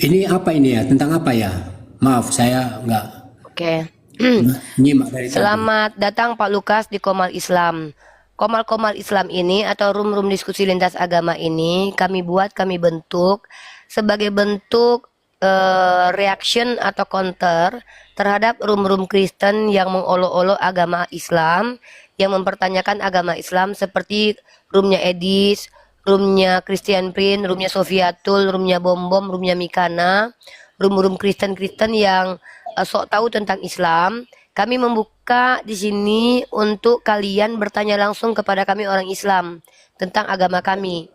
Ini apa ini ya? Tentang apa ya? Maaf, saya nggak Oke. nyimak dari tadi. Selamat datang Pak Lukas di Komal Islam. Komal-komal Islam ini atau room-room diskusi lintas agama ini kami bentuk sebagai bentuk reaction atau counter terhadap room-room Kristen yang mengolok-olok agama Islam, yang mempertanyakan agama Islam seperti roomnya Edis, roomnya Christian Prince, roomnya Sofiatul, roomnya Bom Bom, roomnya Mikana, room-room Kristen-Kristen yang sok tahu tentang Islam. Kami membuka di sini untuk kalian bertanya langsung kepada kami orang Islam tentang agama kami.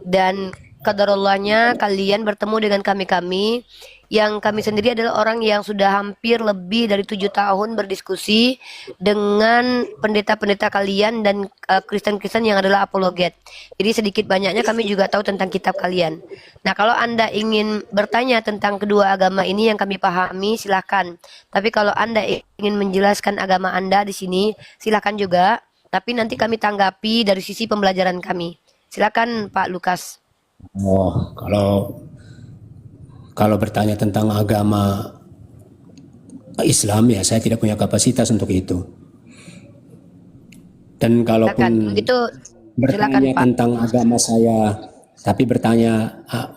Dan qadarullahnya kalian bertemu dengan kami-kami yang kami sendiri adalah orang yang sudah hampir lebih dari 7 tahun berdiskusi dengan pendeta-pendeta kalian dan Kristen-Kristen yang adalah apologet. Jadi sedikit banyaknya kami juga tahu tentang kitab kalian. Nah, kalau Anda ingin bertanya tentang kedua agama ini yang kami pahami, silakan. Tapi kalau Anda ingin menjelaskan agama Anda di sini, silakan juga. Tapi nanti kami tanggapi dari sisi pembelajaran kami. Silakan Pak Lukas. Oh, kalau bertanya tentang agama Islam ya saya tidak punya kapasitas untuk itu. Dan kalaupun Begitu silakan bertanya Pak. tentang agama saya, tapi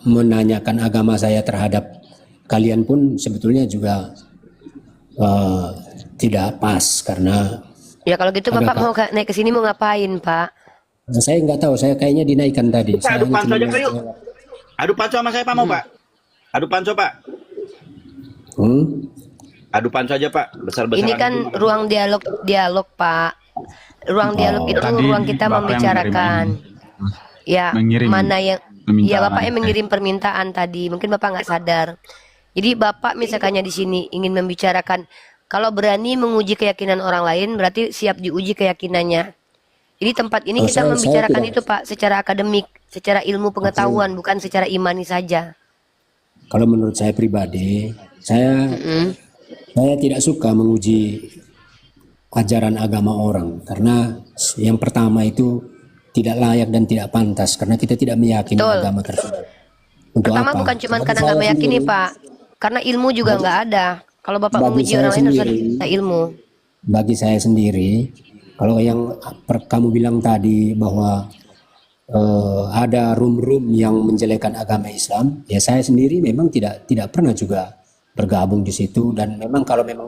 menanyakan agama saya terhadap kalian pun sebetulnya juga tidak pas karena Ya kalau gitu Bapak mau naik ke sini mau ngapain Pak? saya nggak tahu, saya kayaknya dinaikkan tadi. Pak, adu panco aja Pak yuk. Adu panco sama saya Pak mau Pak. Adu panco Pak. Adu panco aja Pak. Besar-besaran. Ini kan ruang dialog Pak. Ruang dialog itu ruang kita membicarakan. Ya, mana yang ya Bapak yang mengirim permintaan tadi. Mungkin Bapak nggak sadar. Jadi Bapak misalkannya di sini ingin membicarakan, kalau berani menguji keyakinan orang lain berarti siap diuji keyakinannya. Jadi tempat ini kita membicarakan itu Pak secara akademik, secara ilmu pengetahuan, bukan secara imani saja. Kalau menurut saya pribadi, saya tidak suka menguji ajaran agama orang karena yang pertama itu tidak layak dan tidak pantas karena kita tidak meyakini agama tersebut. Untuk pertama apa? bukan cuma karena nggak meyakini Pak, karena ilmu juga nggak ada. Kalau Bapak menguji orang lain harus ada ilmu. Bagi saya sendiri, kalau yang kamu bilang tadi bahwa ada room-room yang menjelekan agama Islam, ya saya sendiri memang tidak pernah juga bergabung di situ dan memang kalau memang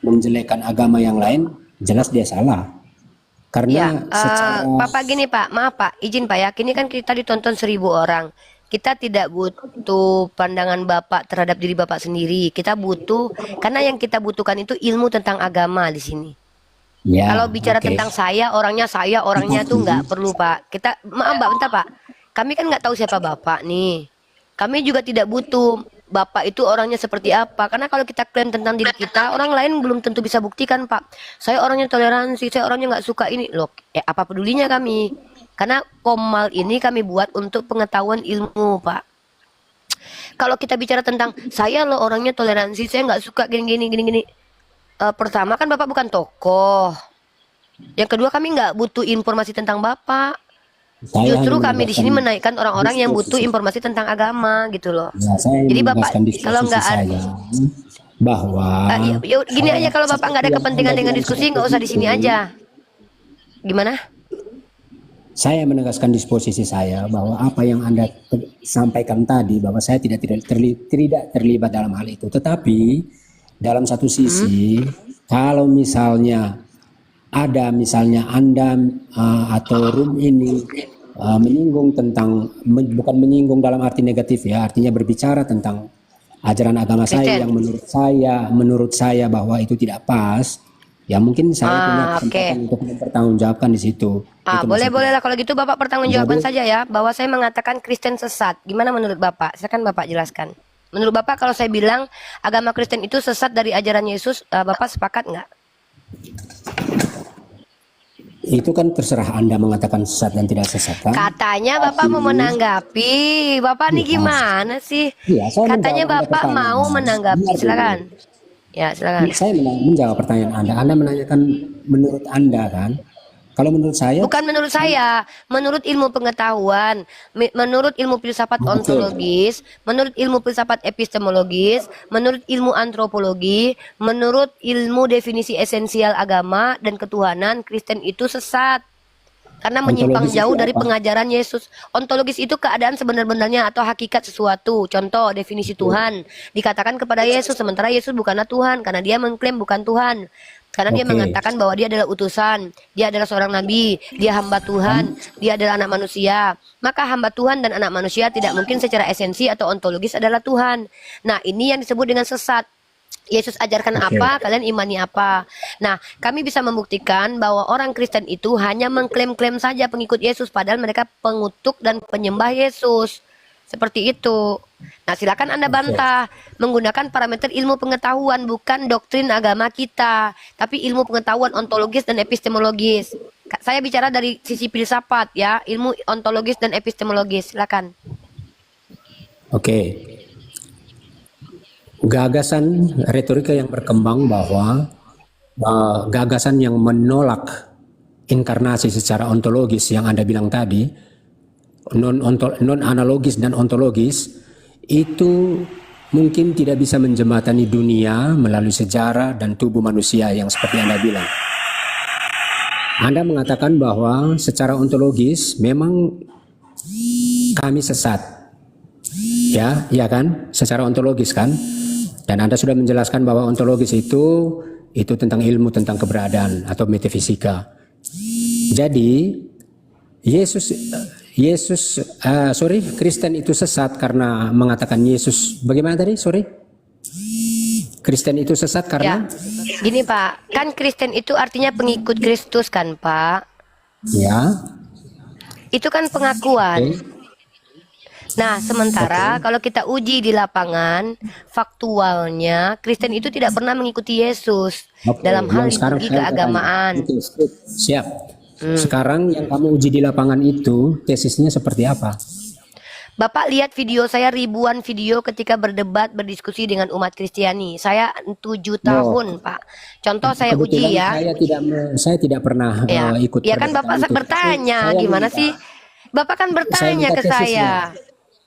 menjelekan agama yang lain, jelas dia salah. Karena Bapak gini Pak, maaf Pak, izin Pak ya, kini kan kita ditonton 1000 orang. Kita tidak butuh pandangan Bapak terhadap diri Bapak sendiri. Kita butuh, karena yang kita butuhkan itu ilmu tentang agama di sini. Ya, kalau bicara tentang saya orangnya tuh nggak perlu Pak. Kita maaf Mbak, bentar Pak. Kami kan nggak tahu siapa Bapak nih. Kami juga tidak butuh Bapak itu orangnya seperti apa. Karena kalau kita klaim tentang diri kita, orang lain belum tentu bisa buktikan Pak. Saya orangnya toleransi, saya orangnya nggak suka ini loh. Apa pedulinya kami? Karena Komal ini kami buat untuk pengetahuan ilmu Pak. Kalau kita bicara tentang saya loh orangnya toleransi, saya nggak suka gini. Pertama kan Bapak bukan tokoh. Yang kedua kami nggak butuh informasi tentang Bapak. Justru kami di sini menaikkan orang-orang yang butuh informasi tentang agama gitu loh. Ya, jadi Bapak kalau nggak ada bahwa gini aja, kalau Bapak nggak ada kepentingan dengan diskusi nggak usah di sini aja. Gimana? Saya menegaskan disposisi saya bahwa apa yang Anda sampaikan tadi bahwa saya tidak terlibat dalam hal itu. Tetapi dalam satu sisi, kalau misalnya ada Anda atau room ini menyinggung tentang, bukan menyinggung dalam arti negatif ya, artinya berbicara tentang ajaran agama saya yang menurut saya bahwa itu tidak pas, ya mungkin saya punya kesempatan untuk mempertanggungjawabkan di situ. Boleh lah kalau gitu Bapak pertanggungjawabkan saja ya, bahwa saya mengatakan Kristen sesat. Gimana menurut Bapak? Silakan Bapak jelaskan. Menurut Bapak kalau saya bilang agama Kristen itu sesat dari ajaran Yesus, Bapak sepakat nggak? Itu kan terserah Anda mengatakan sesat dan tidak sesat kan? Katanya Bapak mau menanggapi. Bapak nih gimana sih? Ya, katanya Bapak mau menanggapi. Silakan. Ya, silakan. Saya menjawab pertanyaan Anda. Anda menanyakan menurut Anda kan? Kalau menurut saya, Bukan menurut saya, menurut ilmu pengetahuan, menurut ilmu filsafat oke, ontologis, menurut ilmu filsafat epistemologis, menurut ilmu antropologi, menurut ilmu definisi esensial agama dan ketuhanan, Kristen itu sesat. Karena menyimpang ontologis itu jauh dari apa? pengajaran Yesus. Ontologis itu keadaan sebenar-benarnya atau hakikat sesuatu. Contoh, definisi Tuhan. Dikatakan kepada Yesus, sementara Yesus bukanlah Tuhan. Karena dia mengklaim bukan Tuhan. Karena dia Oke, mengatakan bahwa dia adalah utusan. Dia adalah seorang nabi. Dia hamba Tuhan. Dia adalah anak manusia. Maka hamba Tuhan dan anak manusia tidak mungkin secara esensi atau ontologis adalah Tuhan. Nah, ini yang disebut dengan sesat. Yesus ajarkan oke, apa, kalian imani apa. Nah, kami bisa membuktikan bahwa orang Kristen itu hanya mengklaim-klaim saja pengikut Yesus, padahal mereka pengutuk dan penyembah Yesus. Seperti itu. Nah, silakan Anda oke. bantah menggunakan parameter ilmu pengetahuan, bukan doktrin agama kita, tapi ilmu pengetahuan ontologis dan epistemologis. Saya bicara dari sisi filsafat ya, ilmu ontologis dan epistemologis. Silakan. Oke. Gagasan retorika yang berkembang bahwa gagasan yang menolak inkarnasi secara ontologis yang Anda bilang tadi, non analogis dan ontologis, itu mungkin tidak bisa menjembatani dunia melalui sejarah dan tubuh manusia yang seperti Anda bilang. Anda mengatakan bahwa secara ontologis memang kami sesat, ya, ya kan? Secara ontologis kan? Dan Anda sudah menjelaskan bahwa ontologis itu tentang ilmu tentang keberadaan atau metafisika. Jadi Kristen itu sesat karena mengatakan Yesus. Bagaimana tadi? Sorry. Kristen itu sesat Ya, karena gini Pak, kan Kristen itu artinya pengikut Kristus kan Pak? ya, Itu kan pengakuan. oke, Nah, sementara kalau kita uji di lapangan, faktualnya Kristen itu tidak pernah mengikuti Yesus oke. dalam hal Yang sekarang liturgi saya bertanya. keagamaan. Oke, siap. Sekarang yang kamu uji di lapangan itu tesisnya seperti apa? Bapak lihat video saya ribuan video ketika berdebat, berdiskusi dengan umat Kristiani. Saya 7 tahun, Pak. Contoh saya Kebetulan uji ya. saya tidak pernah Ya, ikut ya kan perdebatan Bapak itu. bertanya, Saya gimana minta- sih? Bapak kan Saya bertanya minta ke tesisnya. saya.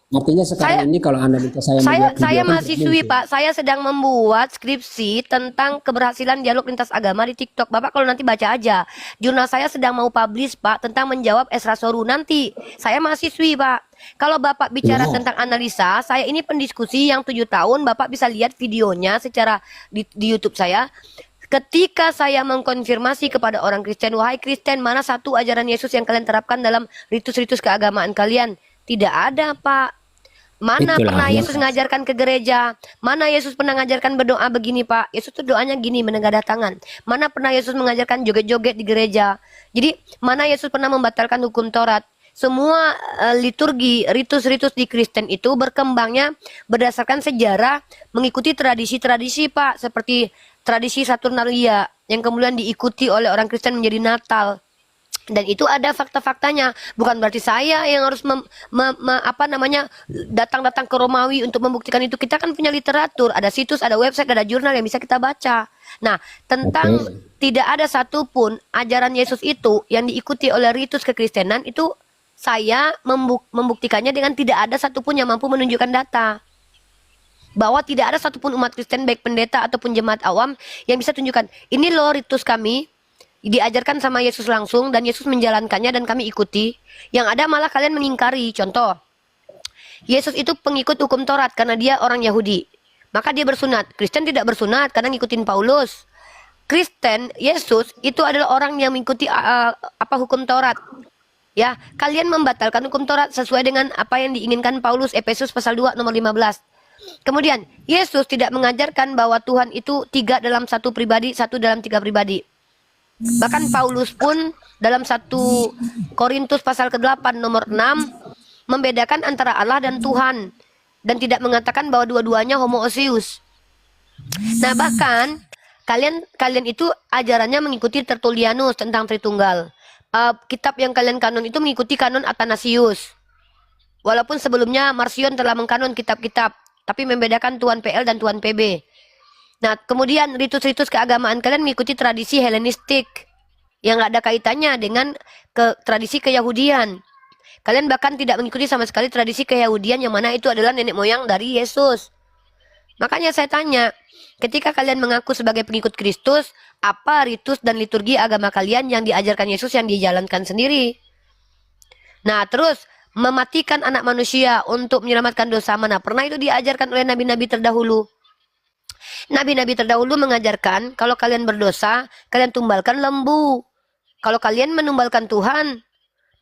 Artinya sekarang Saya ini kalau Anda minta saya Saya melihat video saya kan mahasiswi mungkin. Pak, saya sedang membuat skripsi tentang keberhasilan dialog lintas agama di TikTok. Bapak kalau nanti baca aja. Jurnal saya sedang mau publish Pak tentang menjawab Esra Soru nanti. Saya mahasiswi Pak. Kalau Bapak bicara Nah, tentang analisa, saya ini pendiskusi yang 7 tahun. Bapak bisa lihat videonya secara di YouTube saya. Ketika saya mengkonfirmasi kepada orang Kristen, wahai Kristen, mana satu ajaran Yesus yang kalian terapkan dalam ritus-ritus keagamaan kalian? Tidak ada Pak. Mana itulah pernah yang Yesus ngajarkan ke gereja? Mana Yesus pernah ngajarkan berdoa begini, Pak? Yesus tuh doanya gini, menengadah tangan. Mana pernah Yesus mengajarkan joget-joget di gereja? Jadi, mana Yesus pernah membatalkan hukum Taurat? Semua liturgi, ritus-ritus di Kristen itu berkembangnya berdasarkan sejarah, mengikuti tradisi-tradisi, Pak. Seperti tradisi Saturnalia yang kemudian diikuti oleh orang Kristen menjadi Natal. Dan itu ada fakta-faktanya. Bukan berarti saya yang harus datang-datang ke Romawi untuk membuktikan itu. Kita kan punya literatur, ada situs, ada website, ada jurnal yang bisa kita baca. Nah, tentang oke. tidak ada satupun ajaran Yesus itu yang diikuti oleh ritus kekristenan itu saya membuktikannya dengan tidak ada satupun yang mampu menunjukkan data. Bahwa tidak ada satupun umat Kristen baik pendeta ataupun jemaat awam yang bisa tunjukkan ini loh ritus kami diajarkan sama Yesus langsung dan Yesus menjalankannya dan kami ikuti. Yang ada malah kalian mengingkari. Contoh, Yesus itu pengikut hukum Taurat karena dia orang Yahudi. Maka dia bersunat. Kristen tidak bersunat karena ngikutin Paulus. Kristen, Yesus itu adalah orang yang mengikuti hukum Taurat. Ya, kalian membatalkan hukum Taurat sesuai dengan apa yang diinginkan Paulus, Efesus pasal 2 nomor 15. Kemudian, Yesus tidak mengajarkan bahwa Tuhan itu 3 dalam 1 pribadi, 1 dalam 3 pribadi. Bahkan Paulus pun dalam 1 Korintus pasal ke-8 nomor 6 membedakan antara Allah dan Tuhan dan tidak mengatakan bahwa dua-duanya homoousios. Nah, bahkan kalian itu ajarannya mengikuti Tertullianus tentang Tritunggal. Kitab yang kalian kanon itu mengikuti kanon Athanasius. Walaupun sebelumnya Marcion telah mengkanon kitab-kitab, tapi membedakan Tuhan PL dan Tuhan PB. Nah, kemudian ritus-ritus keagamaan kalian mengikuti tradisi Helenistik. yang nggak ada kaitannya dengan tradisi keyahudian. Kalian bahkan tidak mengikuti sama sekali tradisi keyahudian yang mana itu adalah nenek moyang dari Yesus. Makanya saya tanya, ketika kalian mengaku sebagai pengikut Kristus, apa ritus dan liturgi agama kalian yang diajarkan Yesus yang dijalankan sendiri? Nah, terus mematikan anak manusia untuk menyelamatkan dosa, mana pernah itu diajarkan oleh nabi-nabi terdahulu? Nabi-nabi terdahulu mengajarkan kalau kalian berdosa, kalian tumbalkan lembu. Kalau kalian menumbalkan Tuhan,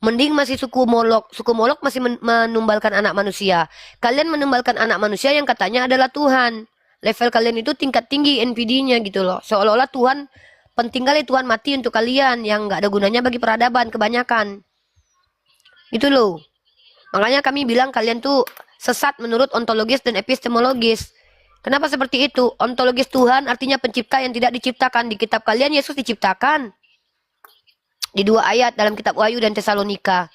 mending masih suku Molok. Suku Molok masih menumbalkan anak manusia. Kalian menumbalkan anak manusia yang katanya adalah Tuhan. Level kalian itu tingkat tinggi NPD-nya gitu loh. Seolah-olah Tuhan, penting kali Tuhan mati untuk kalian yang nggak ada gunanya bagi peradaban kebanyakan. Itu loh. Makanya kami bilang kalian tuh sesat menurut ontologis dan epistemologis. Kenapa seperti itu? Ontologis Tuhan artinya pencipta yang tidak diciptakan. Di kitab kalian Yesus diciptakan. Di 2 ayat dalam kitab Wahyu dan Tesalonika.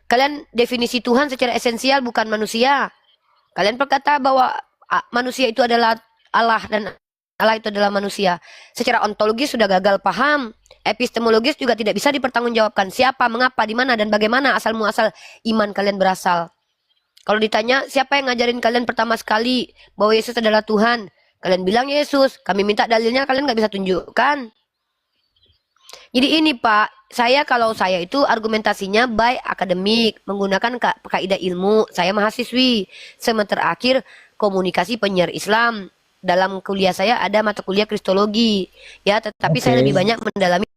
Kalian definisi Tuhan secara esensial bukan manusia. Kalian berkata bahwa manusia itu adalah Allah dan Allah itu adalah manusia. Secara ontologis sudah gagal paham. Epistemologis juga tidak bisa dipertanggungjawabkan. Siapa, mengapa, di mana, dan bagaimana asal muasal iman kalian berasal. Kalau ditanya siapa yang ngajarin kalian pertama sekali bahwa Yesus adalah Tuhan, kalian bilang Yesus. Kami minta dalilnya, kalian nggak bisa tunjukkan. Jadi ini Pak, kalau saya itu argumentasinya by akademik, menggunakan kaidah ilmu. Saya mahasiswi semester akhir komunikasi penyiar Islam. Dalam kuliah saya ada mata kuliah kristologi, ya. Tetapi saya lebih banyak mendalami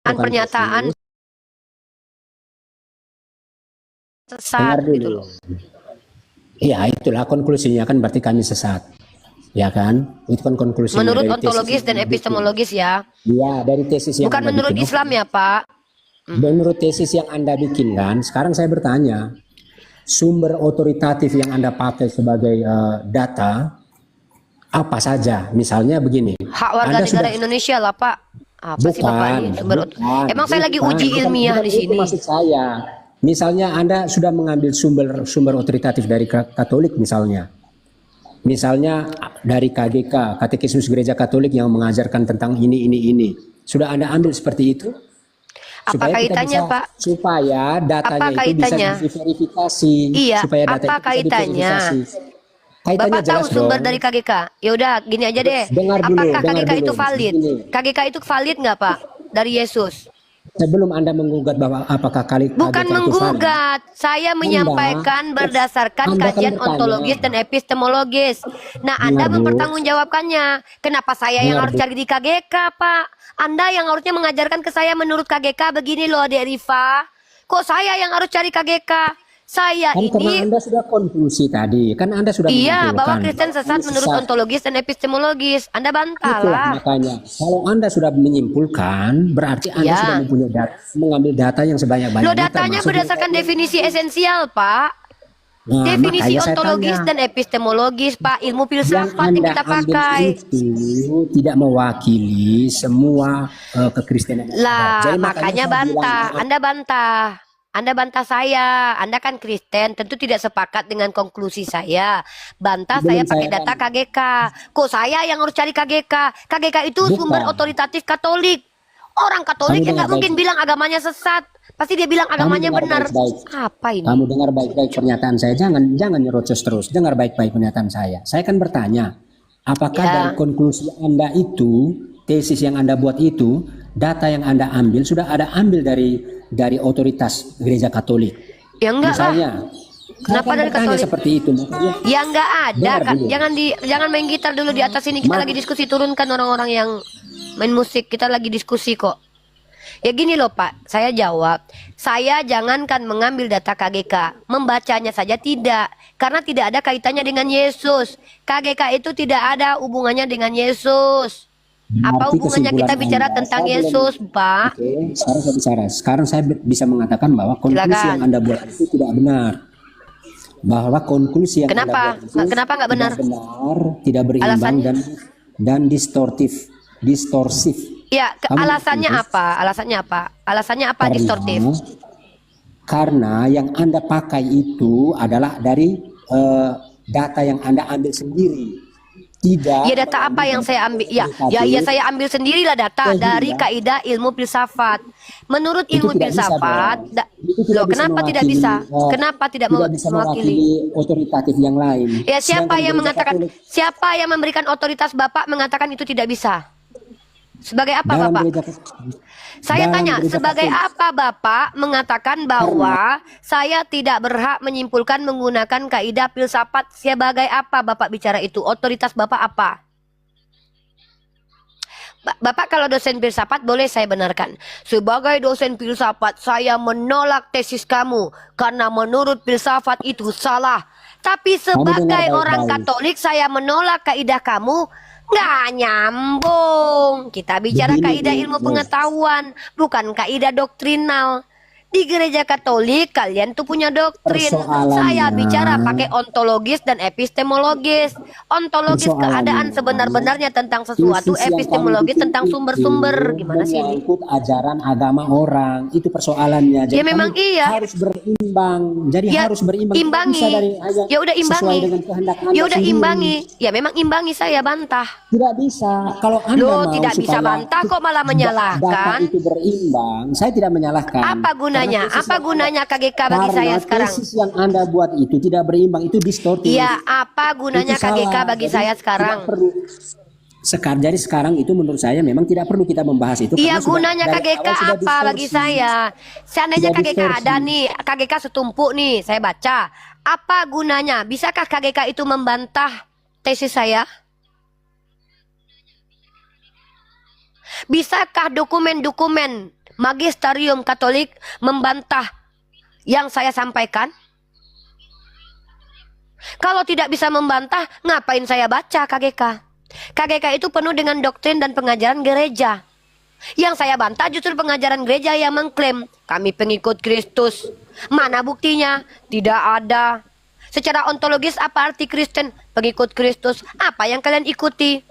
pernyataan sesat gitu loh. Iya, itulah konklusinya kan berarti kami sesat. Ya kan? Itu kan konklusi menurut ontologis dan epistemologis ya. Iya, dari tesis yang bukan menurut bikin. Islam ya, Pak. Menurut tesis yang Anda bikin kan, sekarang saya bertanya, sumber otoritatif yang Anda pakai sebagai data apa saja? Misalnya begini. Hak warga negara Indonesia lah, Pak. Apa sih Bapak ini? Emang saya lagi uji ilmiah di sini. Maksud saya, misalnya Anda sudah mengambil sumber otoritatif dari Katolik misalnya. Misalnya dari KGK, Katekismus Gereja Katolik yang mengajarkan tentang ini. Sudah Anda ambil seperti itu? Apa kaitannya, Pak? Supaya datanya itu bisa diverifikasi. Iya, supaya data apa kaitannya? Kaitannya Bapak tahu sumber dari KGK? Ya udah, gini aja deh. Apakah KGK itu valid? KGK itu valid nggak, Pak? Dari Yesus? Sebelum Anda menggugat bahwa apakah KGK bukan menggugat, saya menyampaikan berdasarkan kajian ontologis dan epistemologis. Nah, Anda mempertanggungjawabkannya. Kenapa saya yang harus cari di KGK, Pak? Anda yang harusnya mengajarkan ke saya menurut KGK begini loh, Dek Rifa. Kok saya yang harus cari KGK? Saya kan ini karena Anda sudah konklusi tadi, kan Anda sudah iya bahwa Kristen sesat menurut ontologis dan epistemologis. Anda bantahlah. Makanya kalau Anda sudah menyimpulkan, berarti Anda sudah mempunyai data, mengambil data yang sebanyak-banyaknya. Loh, datanya berdasarkan definisi esensial, Pak. Nah, definisi ontologis dan epistemologis, Pak. Ilmu filsafat yang kita pakai itu tidak mewakili semua kekristenan. Lah, jadi makanya bantah. Anda bantah saya. Anda kan Kristen, tentu tidak sepakat dengan konklusi saya. Bantah saya pakai data KGK. Kok saya yang harus cari KGK? KGK itu sumber otoritatif Katolik. Orang Katolik yang nggak mungkin bilang agamanya sesat. Pasti dia bilang agamanya benar. Apa ini? Kamu dengar baik-baik pernyataan saya. Jangan nyerocos terus. Dengar baik-baik pernyataan saya. Saya kan bertanya, apakah dari konklusi Anda itu, tesis yang Anda buat itu, data yang Anda ambil sudah ada ambil dari otoritas Gereja Katolik? Ya enggak misalnya, lah. Kenapa dari Katolik? Seperti itu makanya. Ya enggak ada. Jangan main gitar dulu di atas ini. Kita lagi diskusi, turunkan orang-orang yang main musik. Kita lagi diskusi kok. Ya gini loh Pak, saya jawab. Saya jangankan mengambil data KGK, membacanya saja tidak. Karena tidak ada kaitannya dengan Yesus. KGK itu tidak ada hubungannya dengan Yesus. Apa hubungannya kita bicara tentang Yesus, Pak? Oke, sekarang saya bicara. Sekarang saya bisa mengatakan bahwa konklusi yang Anda buat itu tidak benar. Bahwa konklusi yang Anda buat itu kenapa nggak benar? Tidak berimbang dan distorsif. Ya, alasannya apa? Alasannya apa distortif? Karena yang Anda pakai itu adalah dari data yang Anda ambil sendiri. tidak Ya data apa yang saya ambil? Ya saya ambil sendirilah data dari kaidah ilmu filsafat. Menurut itu ilmu tidak bisa filsafat, dong. Itu tidak loh bisa kenapa tidak mewakili, bisa? Kenapa tidak bisa mewakili? otoritatif yang lain. Ya siapa Sedangkan yang gereja mengatakan, Katolik, siapa yang memberikan otoritas Bapak mengatakan itu tidak bisa? Sebagai apa dalam Bapak? gereja Saya dalam tanya, gereja sebagai Katolik, apa Bapak mengatakan bahwa saya tidak berhak menyimpulkan menggunakan kaidah filsafat? Sebagai apa Bapak bicara itu? Otoritas Bapak apa? Bapak kalau dosen filsafat boleh saya benarkan. Sebagai dosen filsafat saya menolak tesis kamu karena menurut filsafat itu salah. Tapi sebagai orang Katolik saya menolak kaidah kamu. Nggak nyambung. Kita bicara Begini, kaidah Bu, ilmu Bu. pengetahuan, bukan kaidah doktrinal. Di gereja Katolik kalian tuh punya doktrin. Persoalannya- Saya bicara pakai ontologis dan epistemologis. Ontologis keadaan Persoalannya, sebenar-benarnya tentang sesuatu, tesis yang epistemologis kami tentang bikin sumber-sumber. itu Gimana sih ini? menyangkut ajaran agama orang. Itu persoalannya. Jadi Ya memang kami iya. harus berimbang. Jadi Ya, harus berimbang. Tidak imbangi. bisa dari hanya Ya udah sesuai imbangi. dengan kehendak Anda Ya udah sendiri. imbangi. Ya memang imbangi, saya bantah. Tidak bisa. Kalau Anda Loh, mau tidak bisa supaya bantah kok malah data menyalahkan. itu berimbang, saya tidak menyalahkan. Apa gunanya? Karena tesis Apa yang gunanya KGK bagi karena saya sekarang? tesis yang Anda buat itu tidak berimbang, itu distortif. Iya, apa gunanya Itu salah. KGK bagi Jadi saya sekarang? tidak perlu. Jadi sekarang itu menurut saya memang tidak perlu kita membahas itu. Iya, karena sudah gunanya dari KGK awal sudah apa bagi distorsi. saya? Seandainya Sudah KGK distorsi. ada nih, KGK setumpuk nih, saya baca. Apa gunanya? Bisakah KGK itu membantah tesis saya? Bisakah dokumen-dokumen Magisterium Katolik membantah yang saya sampaikan? Kalau tidak bisa membantah, ngapain saya baca KGK? KGK itu penuh dengan doktrin dan pengajaran gereja. Yang saya bantah justru pengajaran gereja yang mengklaim kami pengikut Kristus. Mana buktinya? Tidak ada. Secara ontologis apa arti Kristen? Pengikut Kristus. Apa yang kalian ikuti?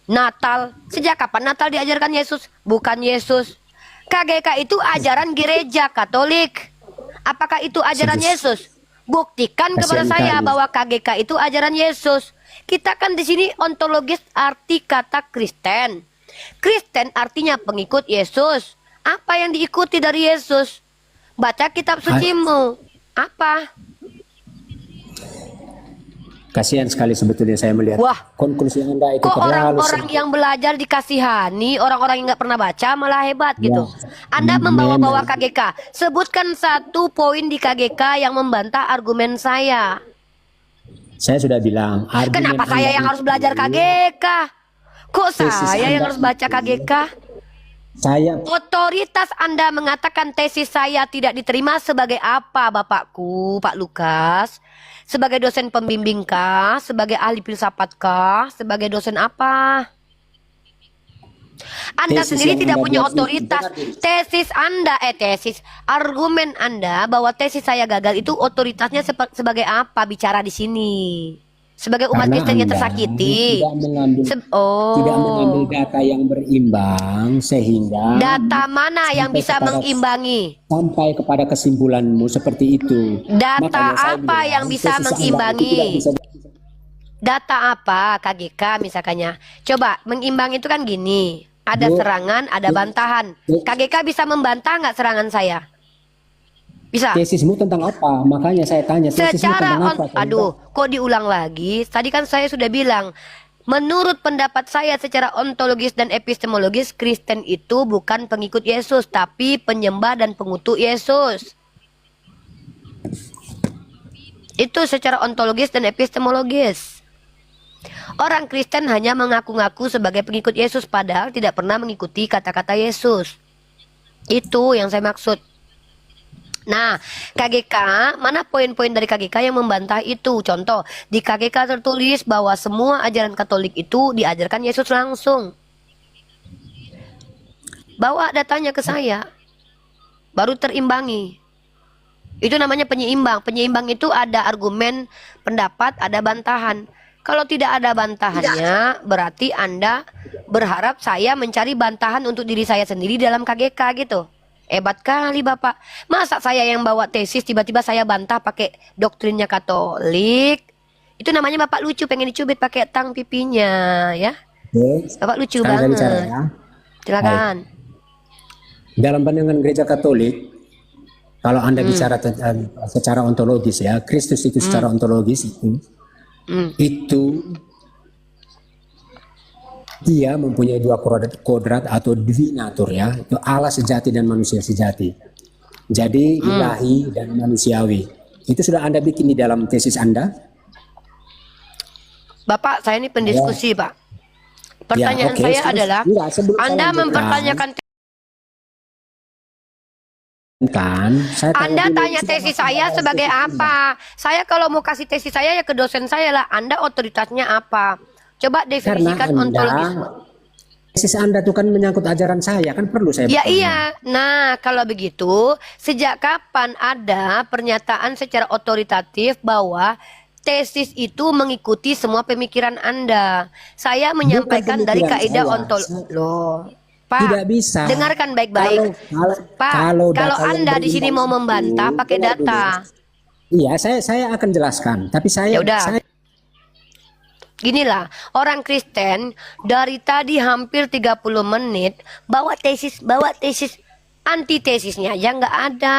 Natal. Sejak kapan Natal diajarkan Yesus? Bukan Yesus. KGK itu ajaran gereja Katolik. Apakah itu ajaran Yesus? Buktikan kepada Kasihan saya kali. bahwa KGK itu ajaran Yesus. Kita kan di sini ontologis arti kata Kristen. Kristen artinya pengikut Yesus. Apa yang diikuti dari Yesus? Baca kitab sucimu. Apa? Kasihan sekali sebetulnya saya melihat Wah. konklusi Anda itu Kok terlalu orang-orang yang belajar dikasihani, orang-orang yang nggak pernah baca malah hebat gitu. Ya, Anda membawa-bawa memang. KGK. Sebutkan satu poin di KGK yang membantah argumen saya. Saya sudah bilang. argumen Kenapa saya Anda yang harus itu- belajar KGK? Kok Tesis saya yang Anda harus baca itu- KGK? Saya Otoritas Anda mengatakan tesis saya tidak diterima sebagai apa, Bapakku, Pak Lukas? Sebagai dosen pembimbing kah? Sebagai ahli filsafat kah? Sebagai dosen apa? Anda Tesis sendiri yang tidak Anda punya buat itu, otoritas. dengar dulu. Tesis argumen Anda bahwa tesis saya gagal itu otoritasnya sebagai apa bicara di sini? Sebagai umat karena Kristen yang Anda tersakiti. tidak mengambil tidak mengambil data yang berimbang sehingga Data mana yang sampai bisa kepada- mengimbangi? sampai kepada kesimpulanmu seperti itu. Data Makanya saya apa bilang, yang bisa tesis Anda itu mengimbangi? tidak bisa- Data apa KGK misalkannya? Coba mengimbang itu kan gini. Ada Bu, serangan, ada Bu, bantahan. Bu. KGK bisa membantah nggak serangan saya? Bisa. Tesismu tentang apa? Makanya saya tanya tesismu Secara tentang apa? aduh, kok diulang lagi? Tadi kan saya sudah bilang, menurut pendapat saya secara ontologis dan epistemologis, Kristen itu bukan pengikut Yesus, tapi penyembah dan pengutuk Yesus. Itu secara ontologis dan epistemologis. Orang Kristen hanya mengaku-ngaku sebagai pengikut Yesus, padahal tidak pernah mengikuti kata-kata Yesus. Itu yang saya maksud. Nah, KGK, mana poin-poin dari KGK yang membantah itu? Contoh, di KGK tertulis bahwa semua ajaran Katolik itu diajarkan Yesus langsung. Bawa datanya ke saya, baru terimbangi. Itu namanya penyeimbang. Penyeimbang itu ada argumen, pendapat, ada bantahan. Kalau tidak ada bantahannya, berarti Anda berharap saya mencari bantahan untuk diri saya sendiri dalam KGK gitu. Hebat kali Bapak. Masa saya yang bawa tesis tiba-tiba saya bantah pakai doktrinnya Katolik? Itu namanya Bapak lucu, pengen dicubit pakai tang pipinya ya. Oke. Bapak lucu Sekarang saya bicara banget. ya. Silakan. Dalam pandangan gereja Katolik, kalau Anda bicara secara ontologis ya, Kristus itu secara ontologis itu dia mempunyai dua kodrat atau divinatur ya, itu Allah sejati dan manusia sejati. Jadi ilahi dan manusiawi. Itu sudah Anda bikin di dalam tesis Anda? Bapak, saya ini pendiskusi, Pak. Pertanyaan oke. saya adalah, Sebelum saya Anda lanjutkan, mempertanyakan saya Anda dulu, tanya sudah tesis masuk saya dalam sebagai tesis Anda. apa? Saya kalau mau kasih tesis saya ya ke dosen saya lah. Anda otoritasnya apa? Coba definisikan Karena ontologisme. tesis Anda itu kan menyangkut ajaran saya, kan perlu saya Ya bertanya. iya. Nah, kalau begitu, sejak kapan ada pernyataan secara otoritatif bahwa tesis itu mengikuti semua pemikiran Anda? Saya menyampaikan dari pemikiran kaidah saya. ontologi. Loh, Pak, Tidak bisa. dengarkan baik-baik. Pak, kalau data yang Anda di sini mau berimbang membantah itu, pakai dengar dulu. data. Iya, saya akan jelaskan. Tapi Ya udah. saya Ginilah, orang Kristen dari tadi hampir 30 menit bawa tesis, antitesisnya aja nggak ada.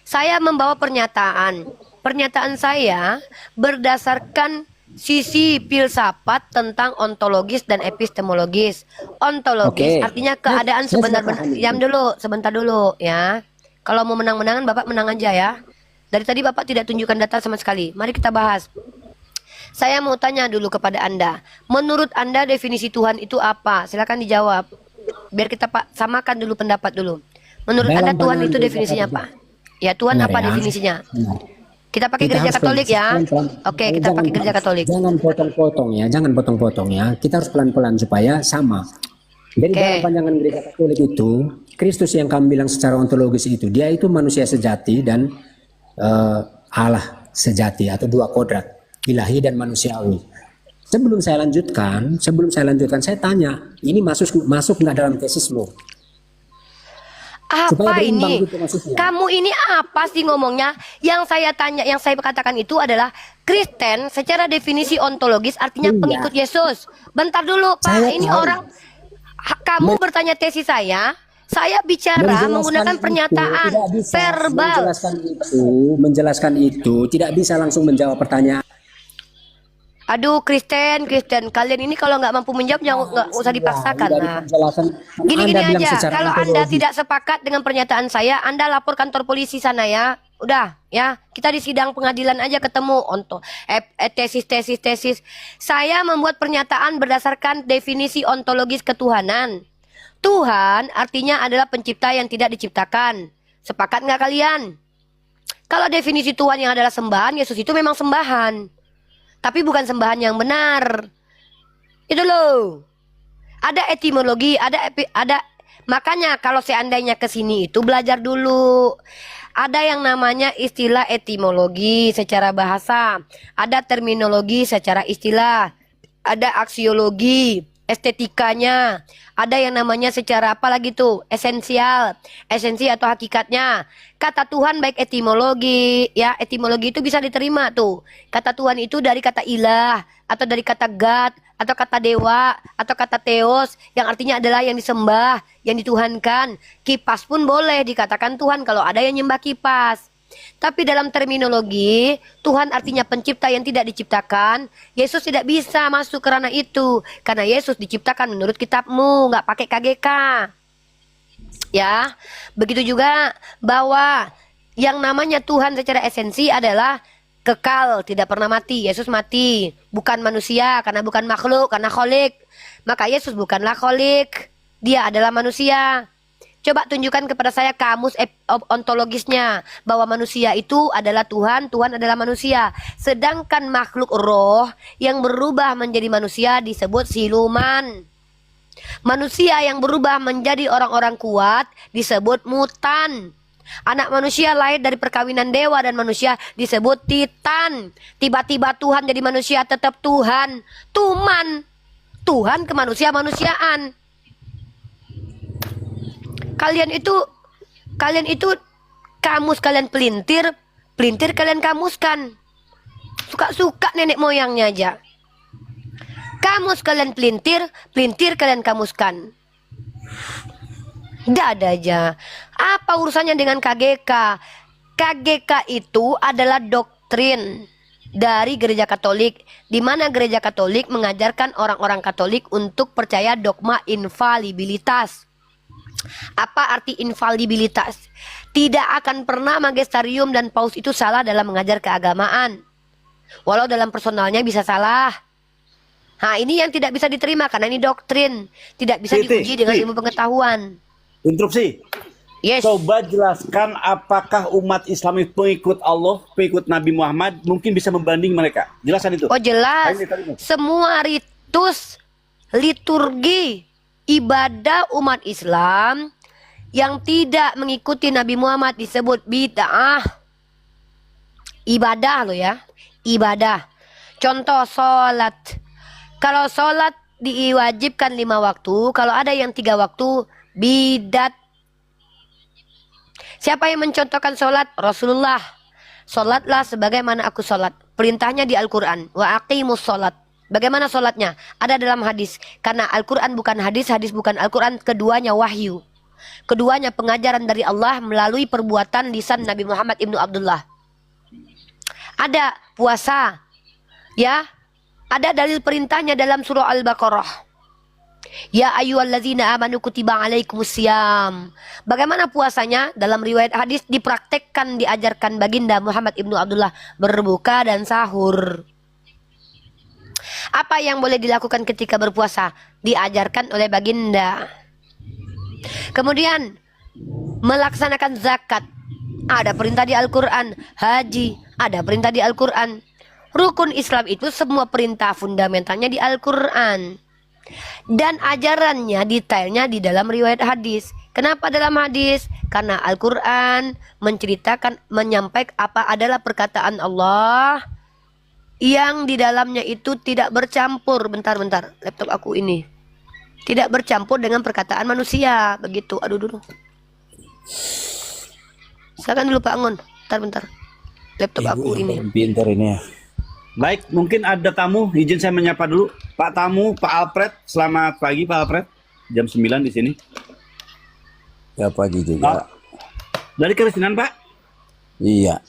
Saya membawa pernyataan. Pernyataan saya berdasarkan sisi filsafat tentang ontologis dan epistemologis. Ontologis Oke. artinya keadaan Saya sudah sebenar-benar. paham itu. Diam dulu, sebentar dulu ya. Kalau mau menang-menangan, Bapak menang aja ya. Dari tadi Bapak tidak tunjukkan data sama sekali. Mari kita bahas. Saya mau tanya dulu kepada Anda. Menurut Anda definisi Tuhan itu apa? Silakan dijawab. Biar kita samakan dulu pendapat dulu. Menurut Dalam Anda Tuhan pandangan itu gereja definisinya apa? Katolik. Ya, Tuhan Benar apa ya. definisinya? Benar. Kita pakai Kita gereja harus Katolik ya. pelan-pelan. Oke, kita pakai gereja Katolik. Jangan potong-potong ya, jangan potong-potong ya. Kita harus pelan-pelan supaya sama. Jadi Oke. dalam pandangan gereja Katolik itu, Kristus yang kami bilang secara ontologis itu, dia itu manusia sejati dan Allah sejati atau dua kodrat, ilahi dan manusiawi. Sebelum saya lanjutkan, saya tanya, ini masuk nggak dalam tesismu? Supaya Apa berimbang ini? gitu maksudnya. Kamu ini apa sih ngomongnya? Yang saya tanya, yang saya katakan itu adalah Kristen secara definisi ontologis artinya Iya. pengikut Yesus. Bentar dulu, Pak. Saya Ini tahu. orang kamu bertanya tesis saya bicara Menjelaskan menggunakan itu pernyataan tidak bisa. verbal. Menjelaskan itu tidak bisa langsung menjawab pertanyaan. Aduh, Kristen, kalian ini kalau nggak mampu menjawab jangan nggak usah dipaksakan. Dari Nah, penjelasan gini Anda bilang aja. secara Kalau Anda ontologi. tidak sepakat dengan pernyataan saya, Anda lapor kantor polisi sana ya. Udah, ya. Kita di sidang pengadilan aja ketemu tesis. Saya membuat pernyataan berdasarkan definisi ontologis ketuhanan. Tuhan artinya adalah pencipta yang tidak diciptakan. Sepakat nggak kalian? Kalau definisi Tuhan yang adalah sembahan, Yesus itu memang sembahan. Tapi bukan sembahan yang benar. Itu loh. Ada etimologi, ada makanya kalau seandainya ke sini itu belajar dulu. Ada yang namanya istilah etimologi secara bahasa, ada terminologi secara istilah, ada aksiologi, estetikanya, ada yang namanya secara apa lagi tuh? Esensial, esensi atau hakikatnya. Kata Tuhan baik etimologi, ya etimologi itu bisa diterima tuh. Kata Tuhan itu dari kata ilah, atau dari kata God, atau kata dewa, atau kata theos, yang artinya adalah yang disembah, yang dituhankan. Kipas pun boleh dikatakan Tuhan kalau ada yang nyembah kipas. Tapi dalam terminologi, Tuhan artinya pencipta yang tidak diciptakan. Yesus tidak bisa masuk ke ranah itu. Karena Yesus diciptakan menurut kitabmu, nggak pakai KGK. Ya, begitu juga bahwa yang namanya Tuhan secara esensi adalah kekal, tidak pernah mati. Yesus mati, bukan manusia, karena bukan makhluk, karena kholik. Maka Yesus bukanlah kholik, dia adalah manusia. Coba tunjukkan kepada saya kamus ontologisnya bahwa manusia itu adalah Tuhan, Tuhan adalah manusia. Sedangkan makhluk roh yang berubah menjadi manusia disebut siluman. Manusia yang berubah menjadi orang-orang kuat disebut mutan. Anak manusia lahir dari perkawinan dewa dan manusia disebut titan. Tiba-tiba Tuhan jadi manusia tetap Tuhan. Tuman. Tuhan kemanusia-manusiaan. Kalian itu kamus kalian pelintir kalian kamuskan. suka-suka nenek moyangnya aja. Kamus kalian pelintir, pelintir kalian kamuskan. Tidak ada aja. Apa urusannya dengan KGK? KGK itu adalah doktrin dari gereja Katolik, di mana gereja Katolik mengajarkan orang-orang Katolik untuk percaya dogma infalibilitas. Apa arti infalibilitas? Tidak akan pernah magisterium dan paus itu salah dalam mengajar keagamaan. Walau dalam personalnya bisa salah. Nah, ini yang tidak bisa diterima karena ini doktrin, tidak bisa diuji dengan ilmu pengetahuan. Interupsi. Yes. Coba jelaskan apakah umat Islam itu pengikut Allah, pengikut Nabi Muhammad, mungkin bisa membanding mereka. Jelaskan itu. Oh jelas. Semua ritus, liturgi, ibadah umat Islam yang tidak mengikuti Nabi Muhammad disebut bid'ah. Ibadah loh ya. Ibadah. Contoh sholat. Kalau sholat diwajibkan 5 waktu, kalau ada yang 3 waktu, bidat. Siapa yang mencontohkan sholat? Rasulullah. Sholatlah sebagaimana aku sholat. Perintahnya di Al-Quran. Wa aqimus sholat. Bagaimana sholatnya? Ada dalam hadis. Karena Al-Quran bukan hadis, hadis bukan Al-Quran. Keduanya wahyu. Keduanya pengajaran dari Allah melalui perbuatan lisan Nabi Muhammad ibnu Abdullah. Ada puasa. Ya. Ada dalil perintahnya dalam surah Al-Baqarah. Ya ayyuhallazina amanu kutiba alaikumusiyam. Bagaimana puasanya? Dalam riwayat hadis dipraktekkan, diajarkan baginda Muhammad ibnu Abdullah berbuka dan sahur. Apa yang boleh dilakukan ketika berpuasa? Diajarkan oleh baginda. Kemudian melaksanakan zakat. Ada perintah di Al-Quran. Haji. Ada perintah di Al-Quran. Rukun Islam itu semua perintah fundamentalnya di Al-Quran. Dan ajarannya, detailnya di dalam riwayat hadis. Kenapa dalam hadis? Karena Al-Quran menceritakan, menyampaikan apa adalah perkataan Allah yang di dalamnya itu tidak bercampur. Bentar, laptop aku ini. Tidak bercampur dengan perkataan manusia. Begitu, aduh dulu. Silakan dulu Pak Angon. Bentar. Laptop aku ini. Pintar ini ya. Baik, mungkin ada tamu, izin saya menyapa dulu. Pak tamu, Pak Alfred. Selamat pagi Pak Alfred. Jam 9 di sini. Ya pagi juga. Dari Kristenan Pak? Iya.